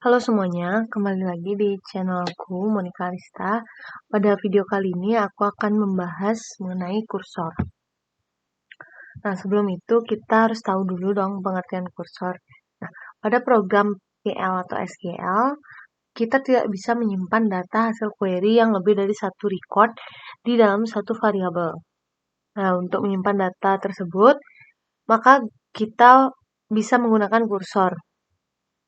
Halo semuanya, kembali lagi di channelku Monica Arista. Pada video kali ini aku akan membahas mengenai kursor. Nah, sebelum itu kita harus tahu dulu dong pengertian kursor. Nah, pada program PL atau SQL, kita tidak bisa menyimpan data hasil query yang lebih dari satu record di dalam satu variabel. Nah, untuk menyimpan data tersebut, maka kita bisa menggunakan kursor.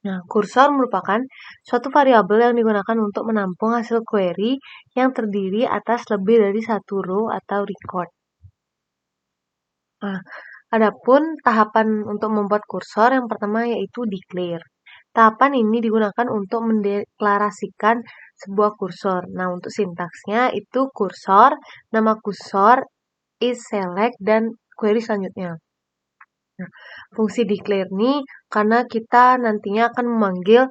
Nah, kursor merupakan suatu variabel yang digunakan untuk menampung hasil query yang terdiri atas lebih dari satu row atau record. Nah, adapun tahapan untuk membuat kursor yang pertama yaitu declare. Tahapan ini digunakan untuk mendeklarasikan sebuah kursor. Nah, untuk sintaksnya itu kursor, nama kursor, is select, dan query selanjutnya. Nah, fungsi declare ini karena kita nantinya akan memanggil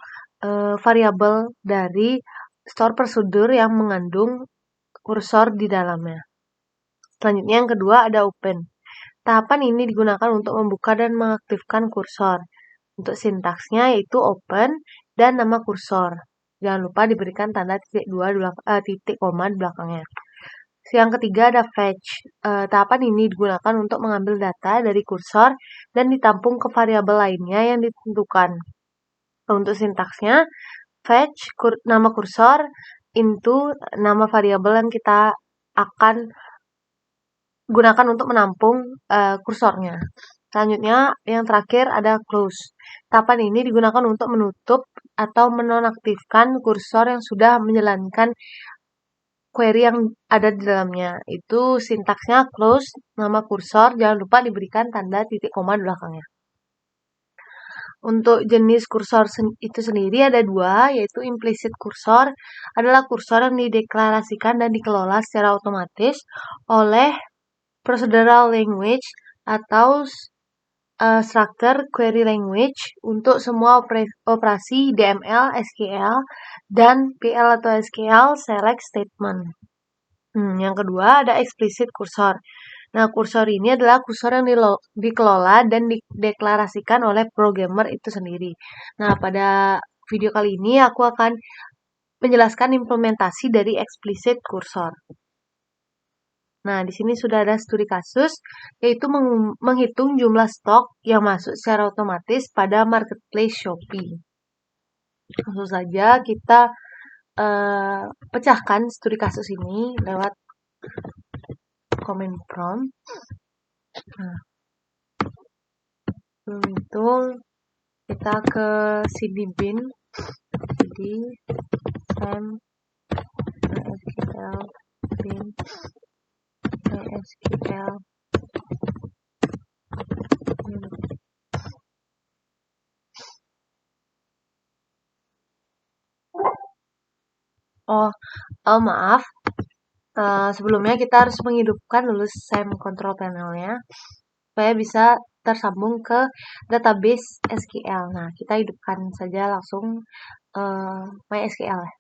variabel dari store procedure yang mengandung kursor di dalamnya. Selanjutnya yang kedua ada open. Tahapan ini digunakan untuk membuka dan mengaktifkan kursor. Untuk sintaksnya yaitu open dan nama kursor. Jangan lupa diberikan tanda titik koma di belakangnya. Yang ketiga ada fetch. Tahapan ini digunakan untuk mengambil data dari kursor dan ditampung ke variabel lainnya yang ditentukan. Untuk sintaksnya, fetch nama kursor into nama variabel yang kita akan gunakan untuk menampung kursornya. Selanjutnya, yang terakhir ada close. Tahapan ini digunakan untuk menutup atau menonaktifkan kursor yang sudah menjalankan query yang ada di dalamnya. Itu sintaksnya close, nama kursor, jangan lupa diberikan tanda titik koma di belakangnya. Untuk jenis kursor itu sendiri ada dua, yaitu implicit kursor adalah kursor yang dideklarasikan dan dikelola secara otomatis oleh procedural language atau structure query language untuk semua operasi DML, SQL, dan PL atau SQL select statement. Yang kedua ada explicit kursor. Nah, kursor ini adalah kursor yang dikelola dan dideklarasikan oleh programmer itu sendiri. Nah, pada video kali ini aku akan menjelaskan implementasi dari explicit kursor. Nah, di sini sudah ada studi kasus, yaitu menghitung jumlah stok yang masuk secara otomatis pada marketplace Shopee. Langsung saja kita pecahkan studi kasus ini lewat comment prompt. Nah, sebelum itu kita ke cd bin, cd sam mysql bin mysql. Maaf. Sebelumnya kita harus menghidupkan dulu SAM control panelnya supaya bisa tersambung ke database SQL. Nah, kita hidupkan saja langsung MySQL ya.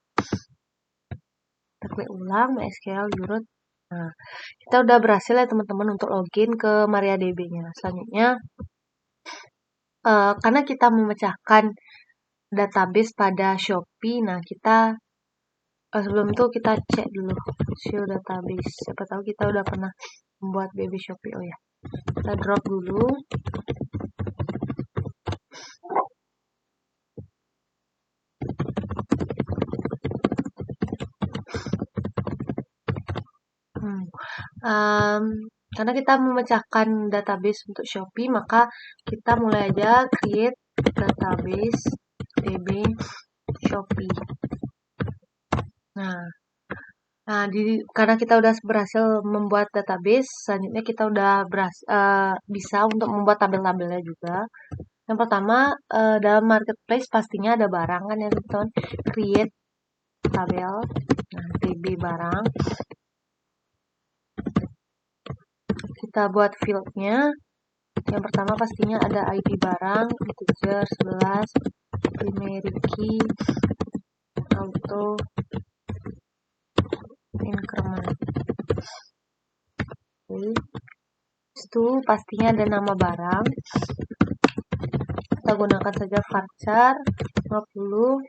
Kita klik ulang MySQL root. Nah, kita udah berhasil ya teman-teman untuk login ke MariaDB-nya. Selanjutnya, karena kita memecahkan database pada Shopee, nah kita sebelum itu kita cek dulu show database. Siapa tahu kita udah pernah membuat DB Shopee. Oh ya, kita drop dulu. Karena kita memecahkan database untuk Shopee, maka kita mulai aja create database DB Shopee. Nah, karena kita udah berhasil membuat database, selanjutnya kita udah bisa untuk membuat tabel-tabelnya juga. Yang pertama, dalam marketplace pastinya ada barang kan ya teman-teman. Create tabel, nah DB barang. Kita buat fieldnya. Yang pertama pastinya ada ID barang, integer 11, primary key, auto, increment. Itu pastinya ada nama barang. Kita gunakan saja varchar 50.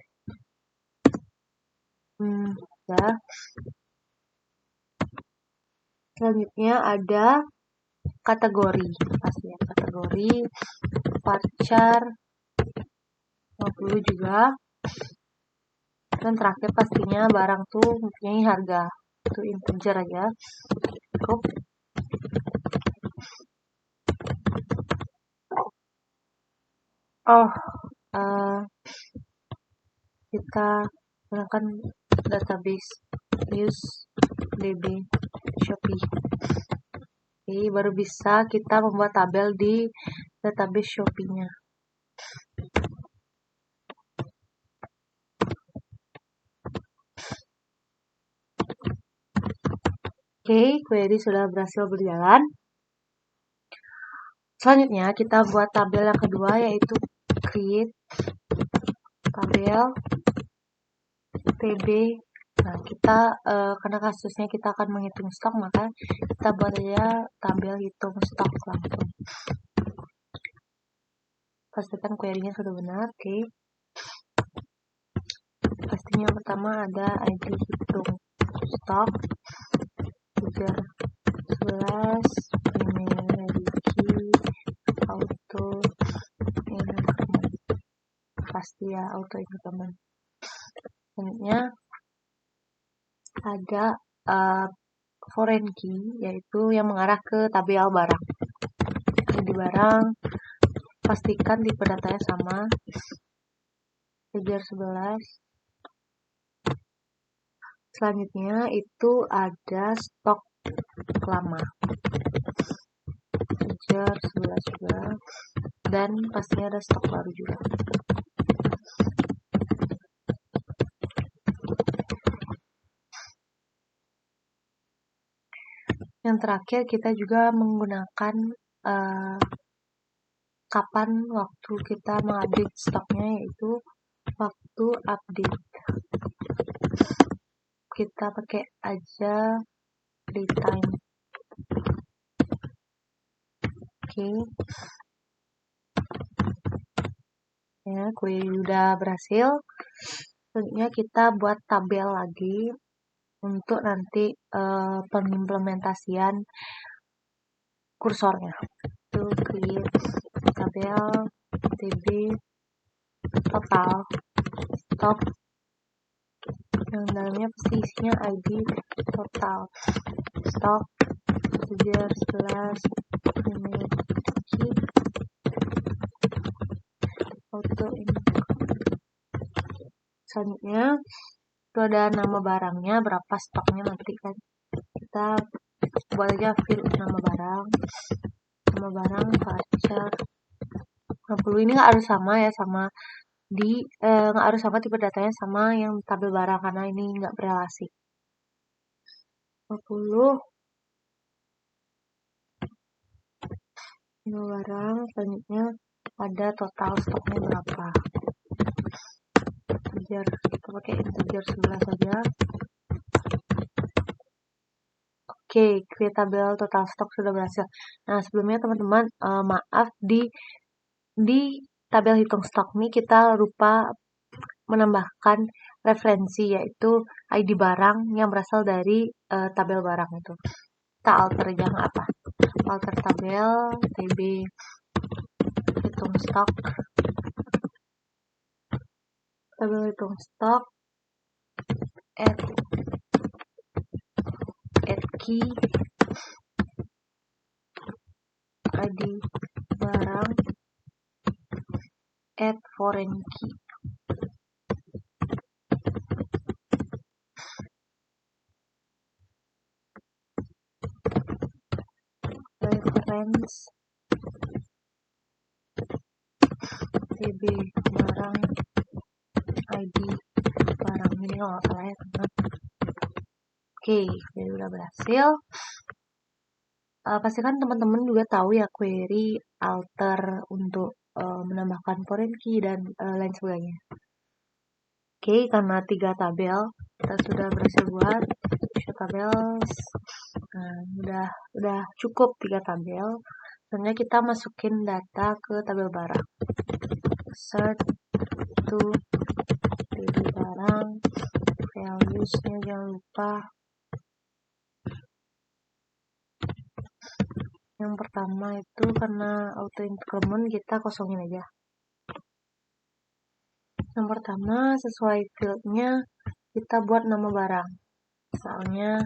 Ya. Selanjutnya ada kategori. Pasti ya, kategori varchar 50 juga. Dan terakhir pastinya barang tuh mempunyai harga. Itu integer aja. Cukup. Kita gunakan database use db Shopee. Oke, baru bisa kita membuat tabel di database Shopee-nya. Oke, query sudah berhasil berjalan. Selanjutnya kita buat tabel yang kedua, yaitu create tabel TB. Nah, kita karena kasusnya kita akan menghitung stok, maka kita buat aja tabel hitung stok langsung. Pastikan query-nya sudah benar. Oke. Pastinya pertama ada ID hitung stok, user 11, email ID key, auto increment. Pasti ya auto increment. Selanjutnya ada foreign key, yaitu yang mengarah ke tabel barang. Di barang, pastikan tipe datanya sama, integer 11. Selanjutnya itu ada stok lama, integer 11 juga, dan pastinya ada stok baru juga. Yang terakhir kita juga menggunakan kapan waktu kita mengupdate stoknya, yaitu waktu update. Kita pakai aja daytime. Oke. Ya, query udah berhasil. Selanjutnya kita buat tabel lagi untuk nanti pengimplementasian kursornya. Itu create tabel tb total stok, yang dalamnya pasti isinya ID total stok, integer 11, email key, auto increment. Selanjutnya itu ada nama barangnya, berapa stoknya nanti kan. Kita buat aja fill nama barang varchar 60. Ini nggak harus sama ya, sama di nggak harus sama tipe datanya sama yang tabel barang, karena ini nggak berelasi. 50 nama barang. Selanjutnya ada total stoknya berapa, integer, kita pakai integer 11 saja. Oke, create tabel total stok sudah berhasil. Nah, sebelumnya teman-teman, maaf, di tabel hitung stok ini kita lupa menambahkan referensi, yaitu ID barang yang berasal dari tabel barang itu. Kita alter aja, nggak apa. Alter tabel tb hitung stok, tabel hitung stok, add key, ID barang, add foreign key. Reference tb barang, ID barang. Ini kalau nggak salah ya teman. Oke, jadi udah berhasil. Pastikan teman-teman juga tahu ya query alter untuk menambahkan foreign key dan lain sebagainya. Oke, karena 3 tabel kita sudah berhasil buat show tabels. Nah, udah cukup 3 tabel. Selanjutnya kita masukin data ke tabel barang. Insert to itu ID barang, values-nya jangan lupa. Yang pertama itu karena auto increment kita kosongin aja. Yang pertama sesuai fieldnya kita buat nama barang. Misalnya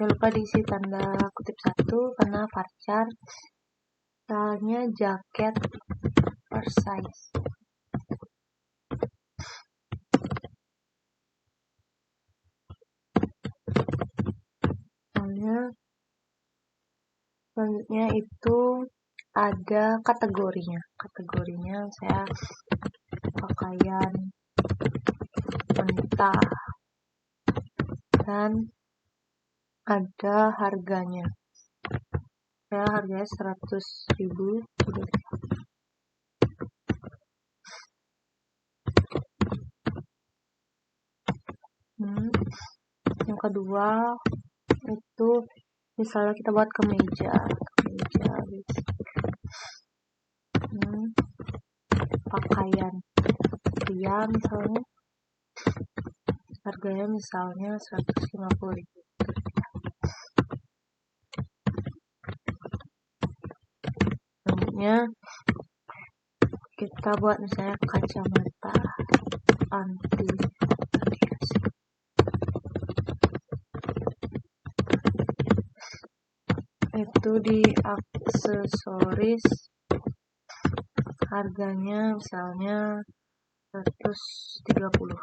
jangan lupa diisi tanda kutip 1 karena varchar. Misalnya jaket oversize. Selanjutnya itu ada kategorinya. Kategorinya saya pakaian wanita dan ada harganya. Saya harganya 100.000. Yang kedua itu misalnya kita buat kemeja pakaian pria misalnya harganya misalnya 150.000. Selanjutnya kita buat misalnya kacamata anti radiasi. Itu di aksesoris harganya misalnya 130.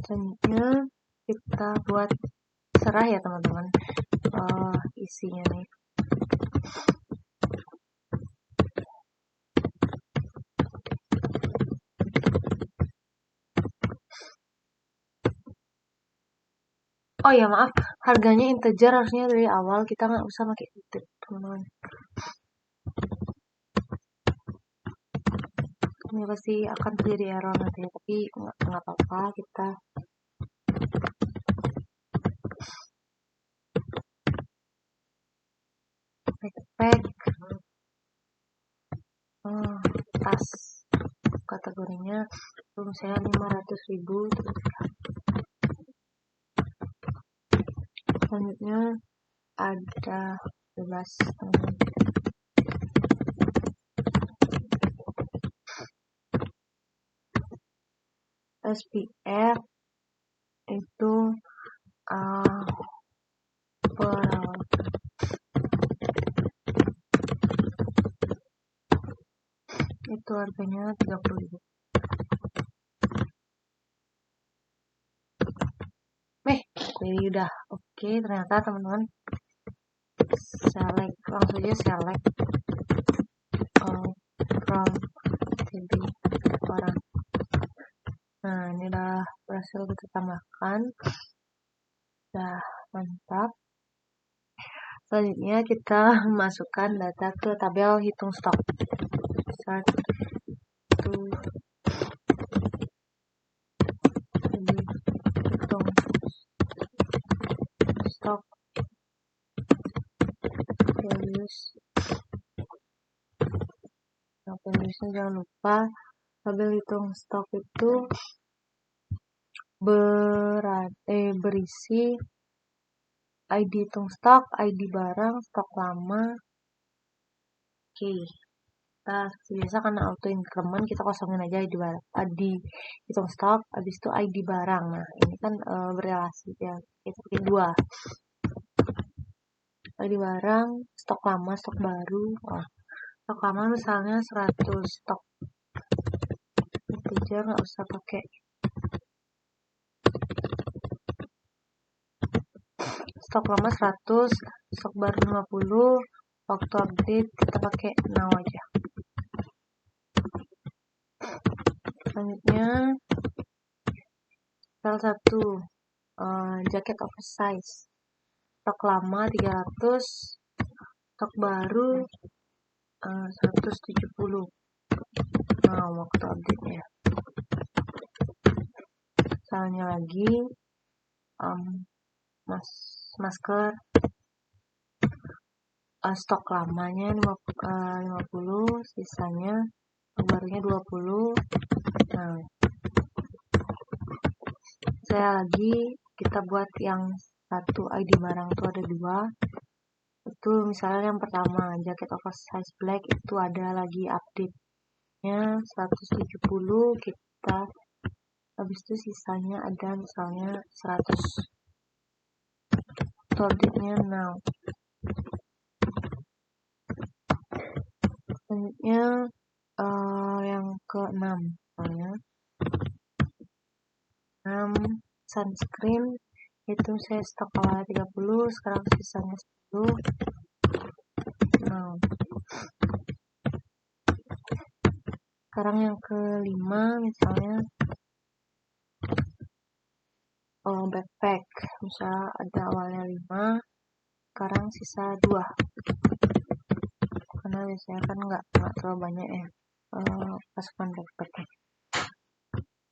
Selanjutnya kita buat serah ya teman-teman isinya nih. Oh ya maaf, harganya integer, harusnya dari awal kita nggak usah pakai titik teman-teman. Ini pasti akan terjadi error nanti, tapi nggak apa-apa, kita backpack tas kategorinya itu misalnya 500.000. Selanjutnya ada bebas SPF itu itu harganya 30.000. Ini udah oke. Ternyata teman-teman select, langsung aja select from TB orang. Nah ini udah berhasil kita tambahkan, udah mantap. Selanjutnya kita masukkan data ke tabel hitung stok. Start to hitung stok values. Nah, valuesnya jangan lupa tabel hitung stok itu berisi ID hitung stok, ID barang, stok lama. Oke. Kita biasa karena auto increment kita kosongin aja ID hitung stok, habis itu ID barang. Nah ini kan berelasi ya, kita pakai 2 ID barang, stok lama, stok baru. Stok lama misalnya 100 stok integer, nggak usah pakai stok lama 100, stok baru 50. Waktu update kita pakai now aja. Selanjutnya salah satu jaket oversize, stok lama 300, stok baru 170. Nah waktu update nya. Misalnya lagi masker stok lamanya 50, sisanya barunya 20. Nah, saya lagi kita buat yang satu ID barang itu ada 2. Itu misalnya yang pertama jaket oversize black itu ada lagi update-nya 170, kita habis itu sisanya ada misalnya 100. Update-nya now. Selanjutnya yang ke-6 misalnya 6 sunscreen itu saya stok awalnya 30, sekarang sisanya 10. Nah, sekarang yang ke-5 misalnya backpack, misalnya ada awalnya 5, sekarang sisa 2, karena biasanya kan nggak terlalu banyak ya pasukan backpacknya.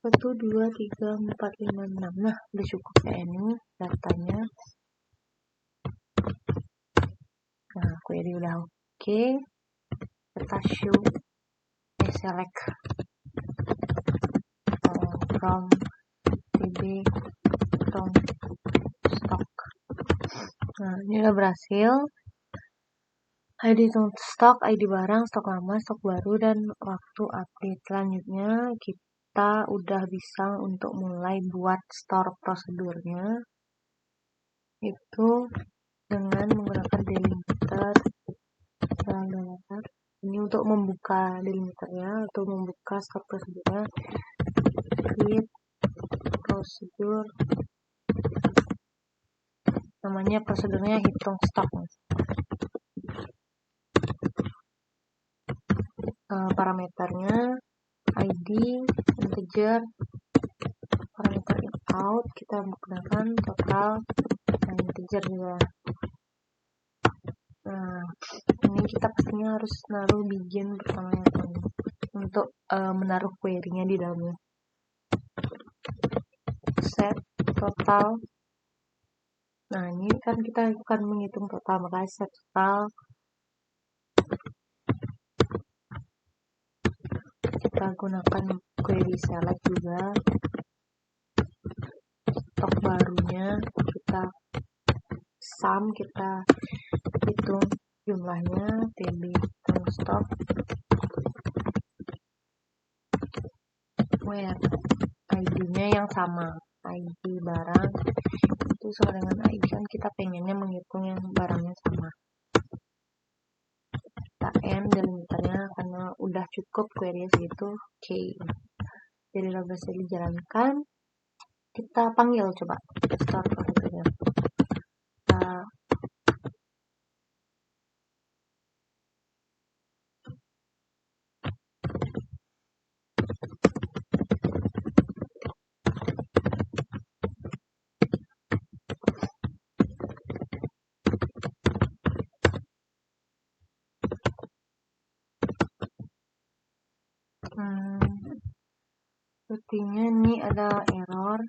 1, 2, 3, 4, 5, 6. Nah, udah cukup ya ini datanya. Nah, query udah oke. Kita select from TB from stock. Nah, ini udah berhasil. ID stok, ID barang, stok lama, stok baru, dan waktu update. Selanjutnya kita udah bisa untuk mulai buat store prosedurnya itu dengan menggunakan delimiter. Ini untuk membuka delimiternya atau membuka store prosedurnya, create prosedur, namanya prosedurnya hitung stok. Parameternya ID integer, parameter in out kita menggunakan total integer juga. Nah, ini kita pastinya harus naruh begin pertamanya untuk menaruh query-nya di dalamnya. Set total. Nah, ini kan kita bukan menghitung total, makanya set total. Kita gunakan query select juga. Stok barunya kita sum, kita hitung jumlahnya, TB hitung stok, where ID-nya yang sama, ID barang itu sama dengan ID, kan kita pengennya menghitung yang barangnya sama. Kita end delimiternya karena udah cukup query segitu. Oke. Jadi udah berhasil dijalankan. Kita panggil coba store prosedurnya. Sepertinya ini ada error.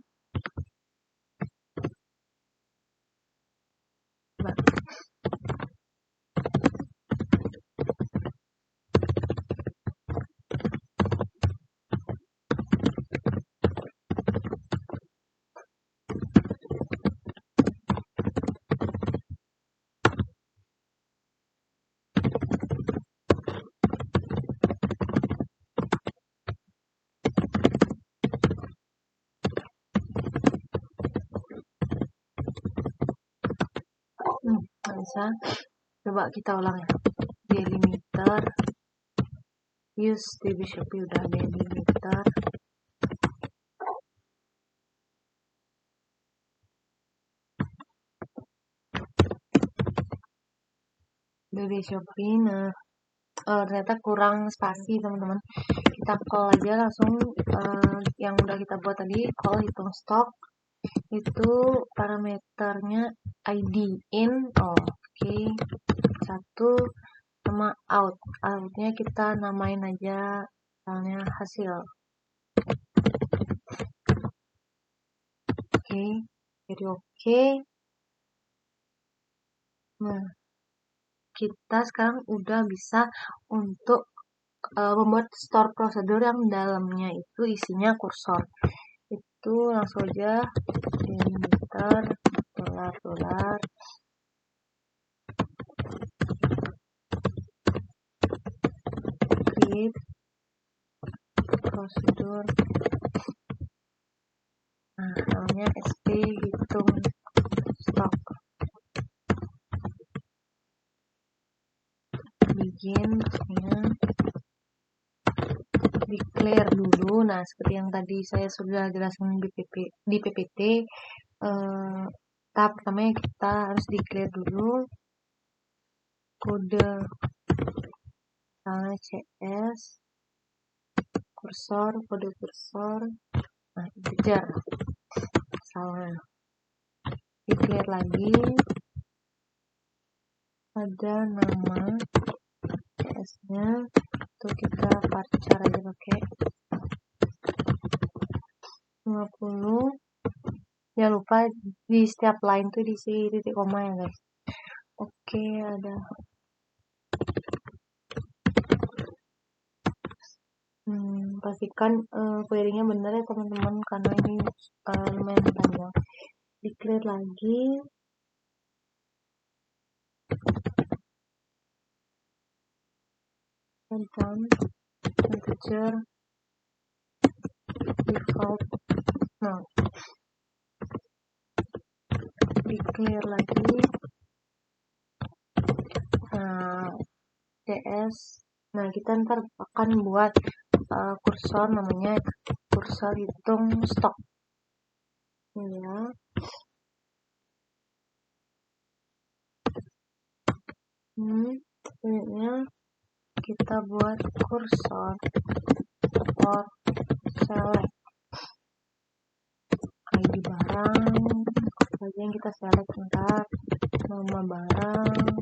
Bisa. Coba kita ulang ya. Delimiter. Use DB Shopee udah delimiter. DB Shopee. Nah, ternyata kurang spasi teman-teman. Kita call aja langsung yang udah kita buat tadi, call hitung stok. Itu parameternya ID in, oke. 1 sama outnya kita namain aja misalnya hasil. Oke, jadi oke. Nah, kita sekarang udah bisa untuk membuat store prosedur yang dalamnya itu isinya kursor. Itu langsung aja enter dolar create prosedur. Nah, namanya SP hitung stok. Begin declare dulu. Nah, seperti yang tadi saya sudah jelaskan di PPT, tahap pertamanya kita harus declare dulu kode misalnya CS kursor, kode kursor, nah integer salah, declare lagi ada nama CS nya tuh kita varchar aja pakai 50. Jangan lupa di setiap line tuh diisi titik koma ya guys. Oke, ada pastikan query-nya benar ya teman-teman, karena ini lumayan panjang. Declare lagi tentang integer default. Nah, declare lagi CS. Nah, kita ntar akan buat kursor, namanya kursor hitung stok ya. Ini kita buat kursor for select ID barang, apa aja yang kita select, ntar nama barang,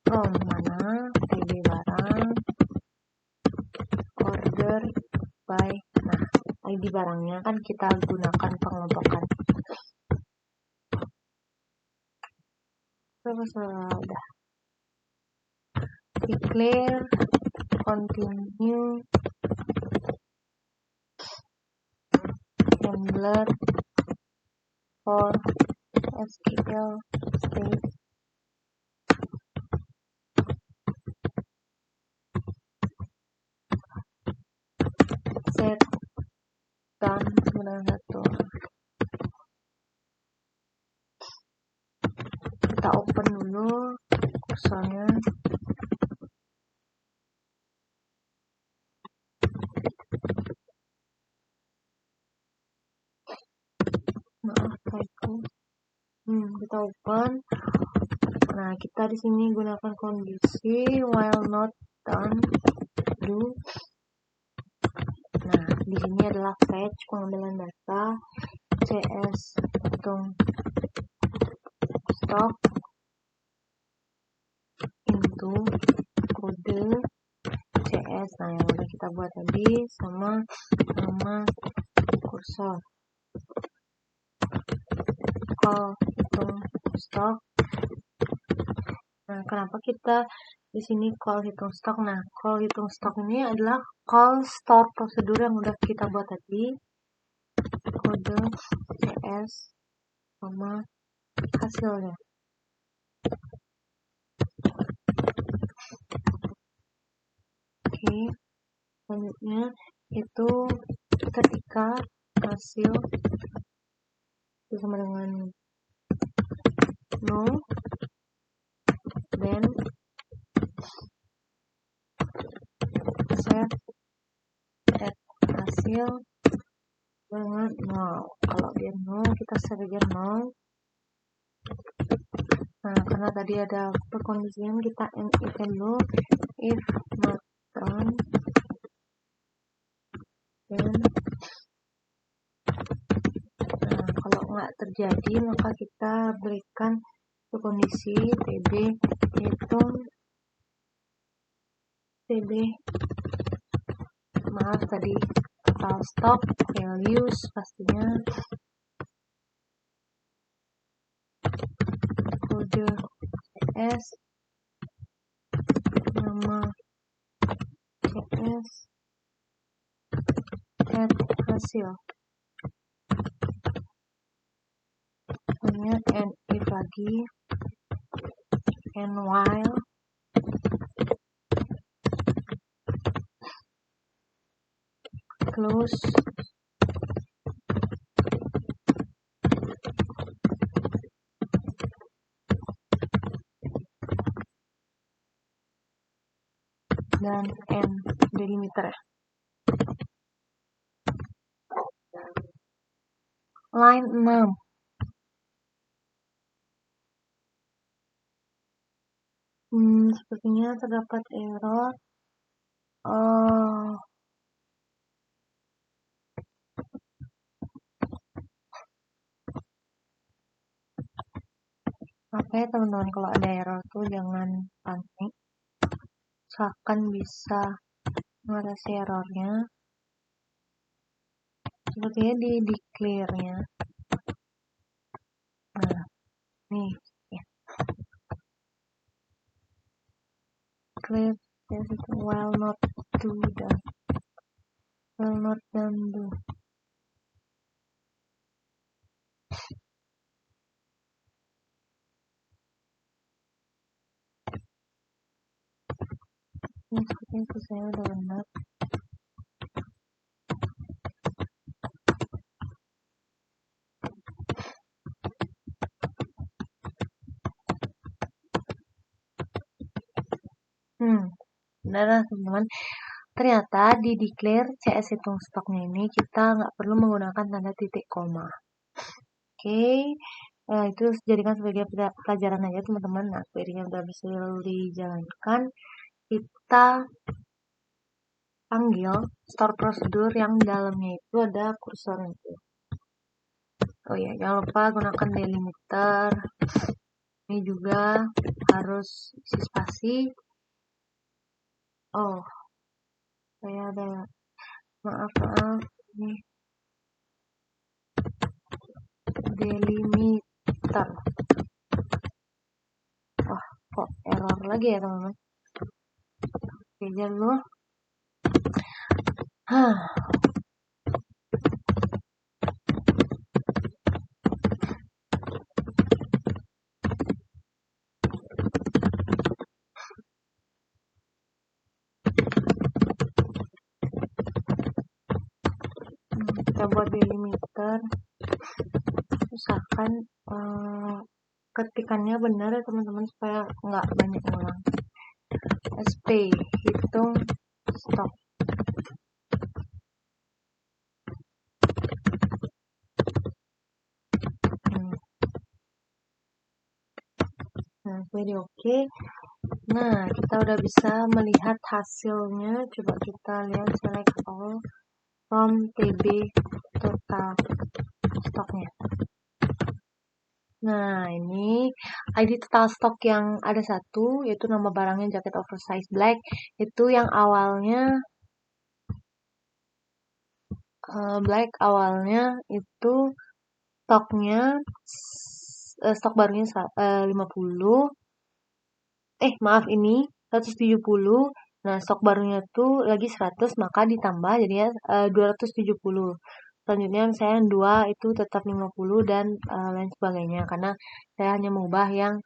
from mana, ID barang, order by. Nah, ID barangnya kan kita gunakan pengelompokan. Terus udah declare continue handler for SQL state set dan 91. Kita open dulu kursornya. Maaf typo. Kita open. Nah, kita di sini gunakan kondisi while not done do. Nah, di sini adalah fetch pengambilan data CS hitung stok into kode CS. Nah, yang udah kita buat tadi sama nama kursor. Call hitung stok. Nah, kenapa kita di sini call hitung stok? Nah, call hitung stok ini adalah call store prosedur yang udah kita buat tadi. Kode CS sama hasilnya. Oke, selanjutnya itu ketika hasil itu sama dengan no, then set at hasil dengan 0. Kalau dia 0, kita set aja 0. Nah, karena tadi ada perkondisian, kita end event dulu. If not done, then kalau nggak terjadi, maka kita berikan kondisi TB hitung TB maaf tadi total stock values pastinya kode CS, nama CS, add hasil, hanya and if lagi, and while, close, dan end delimiter ya. Line 6. Sepertinya terdapat error. Apa ya teman-teman, kalau ada error tuh jangan panik. Usahakan bisa mengatasi errornya. Sepertinya di declare-nya. Nah, nih ya. Declare while not do dan will not dan do. Ini sepertinya itu saya udah benar. Benar teman-teman. Ternyata di declare CS hitung stoknya ini kita nggak perlu menggunakan tanda titik koma. Oke, itu jadikan sebagai pelajaran aja teman-teman. Nah, query-nya udah bisa dijalankan. Kita panggil store prosedur yang dalamnya itu ada kursor itu. Oh ya, jangan lupa gunakan delimiter. Ini juga harus isi spasi. Oh, saya ada, maaf ini delimiter. Wah, kok error lagi ya teman-teman. Oke, jangan dulu. Kita buat delimiter. Usahakan ketikannya benar ya teman-teman, supaya nggak banyak ngulang. SP hitung stok. Nah, jadi oke. Nah, kita udah bisa melihat hasilnya. Coba kita lihat select all from TB total stoknya. Nah, ini ID total stok yang ada satu, yaitu nama barangnya jaket oversize black. Itu yang awalnya black, awalnya itu stoknya stok barunya 50. Maaf, ini 170. Nah, stok barunya tuh lagi 100, maka ditambah jadinya 270. Selanjutnya saya yang 2 itu tetap 50 dan lain sebagainya, karena saya hanya mengubah yang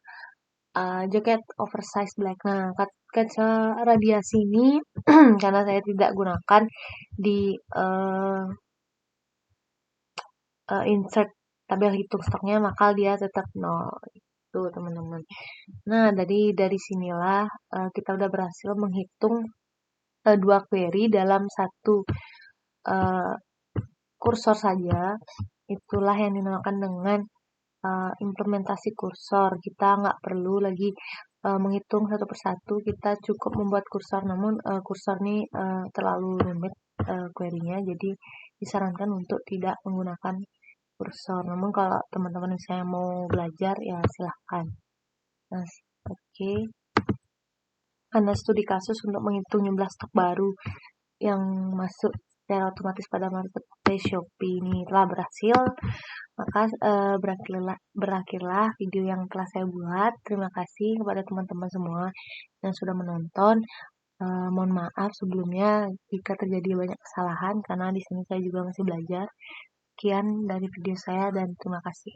jaket oversize black. Nah, kaca radiasi ini karena saya tidak gunakan di insert tabel hitung stoknya, maka dia tetap 0. Itu teman-teman. Nah, dari sinilah kita udah berhasil menghitung 2 query dalam satu kursor saja. Itulah yang dinamakan dengan implementasi kursor. Kita nggak perlu lagi menghitung satu persatu, kita cukup membuat kursor. Namun kursor ini terlalu rumit query-nya, jadi disarankan untuk tidak menggunakan kursor. Namun kalau teman-teman saya mau belajar ya silahkan. Nah, oke. Karena studi kasus untuk menghitung jumlah stok baru yang masuk secara otomatis pada marketplace Shopee ini telah berhasil, maka berakhirlah video yang telah saya buat. Terima kasih kepada teman-teman semua yang sudah menonton. Mohon maaf sebelumnya jika terjadi banyak kesalahan karena di sini saya juga masih belajar. Sekian dari video saya dan terima kasih.